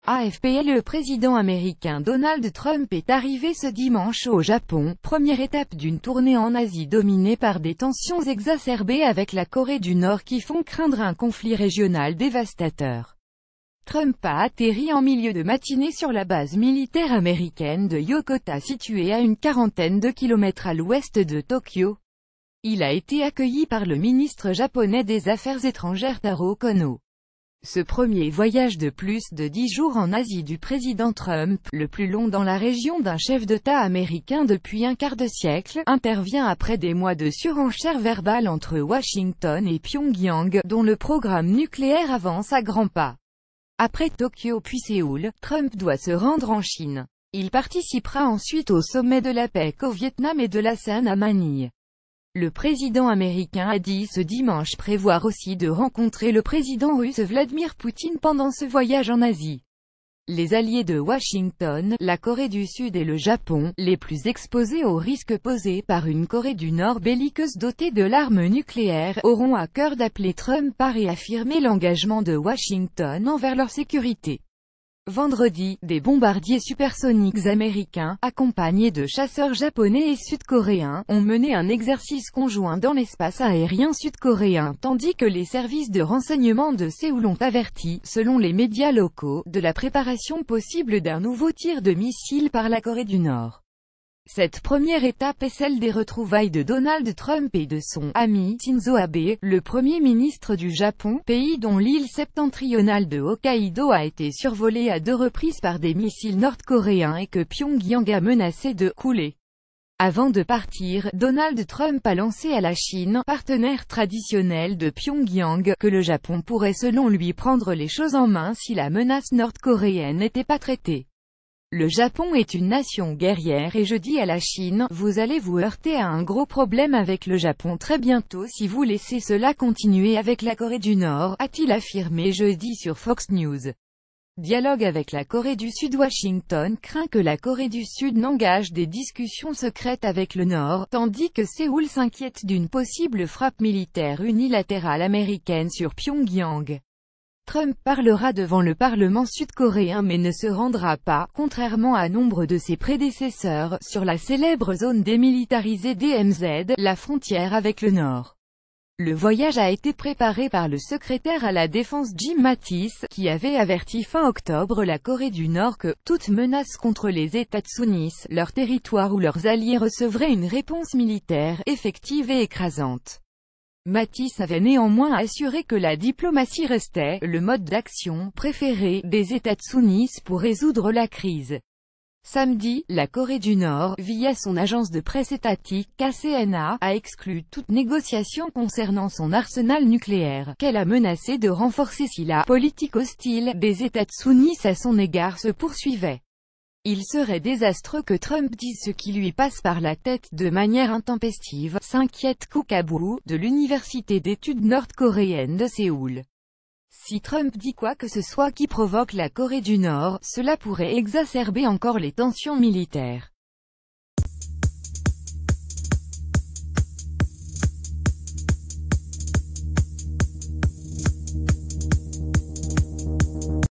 AFP. Le président américain Donald Trump est arrivé ce dimanche au Japon, première étape d'une tournée en Asie dominée par des tensions exacerbées avec la Corée du Nord qui font craindre un conflit régional dévastateur. Trump a atterri en milieu de matinée sur la base militaire américaine de Yokota située à une quarantaine de kilomètres à l'ouest de Tokyo. Il a été accueilli par le ministre japonais des Affaires étrangères Taro Kono. Ce premier voyage de plus de 10 jours en Asie du président Trump, le plus long dans la région d'un chef d'État américain depuis un quart de siècle, intervient après des mois de surenchère verbale entre Washington et Pyongyang, dont le programme nucléaire avance à grands pas. Après Tokyo puis Séoul, Trump doit se rendre en Chine. Il participera ensuite au sommet de la paix au Vietnam et de l'ASEAN à Manille. Le président américain a dit ce dimanche prévoir aussi de rencontrer le président russe Vladimir Poutine pendant ce voyage en Asie. Les alliés de Washington, la Corée du Sud et le Japon, les plus exposés aux risques posés par une Corée du Nord belliqueuse dotée de l'arme nucléaire, auront à cœur d'appeler Trump à réaffirmer l'engagement de Washington envers leur sécurité. Vendredi, des bombardiers supersoniques américains, accompagnés de chasseurs japonais et sud-coréens, ont mené un exercice conjoint dans l'espace aérien sud-coréen, tandis que les services de renseignement de Séoul ont averti, selon les médias locaux, de la préparation possible d'un nouveau tir de missile par la Corée du Nord. Cette première étape est celle des retrouvailles de Donald Trump et de son ami Shinzo Abe, le Premier ministre du Japon, pays dont l'île septentrionale de Hokkaido a été survolée à 2 reprises par des missiles nord-coréens et que Pyongyang a menacé de « couler ». Avant de partir, Donald Trump a lancé à la Chine, partenaire traditionnel de Pyongyang, que le Japon pourrait selon lui prendre les choses en main si la menace nord-coréenne n'était pas traitée. Le Japon est une nation guerrière et je dis à la Chine, vous allez vous heurter à un gros problème avec le Japon très bientôt si vous laissez cela continuer avec la Corée du Nord, a-t-il affirmé jeudi sur Fox News. Dialogue avec la Corée du Sud. Washington craint que la Corée du Sud n'engage des discussions secrètes avec le Nord, tandis que Séoul s'inquiète d'une possible frappe militaire unilatérale américaine sur Pyongyang. Trump parlera devant le Parlement sud-coréen mais ne se rendra pas, contrairement à nombre de ses prédécesseurs, sur la célèbre zone démilitarisée DMZ, la frontière avec le Nord. Le voyage a été préparé par le secrétaire à la Défense Jim Mattis, qui avait averti fin octobre la Corée du Nord que « toute menace contre les États-Unis, leur territoire ou leurs alliés recevrait une réponse militaire, effective et écrasante ». Mattis avait néanmoins assuré que la diplomatie restait « le mode d'action préféré des États-Unis pour résoudre la crise ». Samedi, la Corée du Nord, via son agence de presse étatique KCNA, a exclu toute négociation concernant son arsenal nucléaire, qu'elle a menacé de renforcer si la « politique hostile » des États-Unis à son égard se poursuivait. Il serait désastreux que Trump dise ce qui lui passe par la tête de manière intempestive, s'inquiète Kokabu, de l'université d'études nord-coréenne de Séoul. Si Trump dit quoi que ce soit qui provoque la Corée du Nord, cela pourrait exacerber encore les tensions militaires.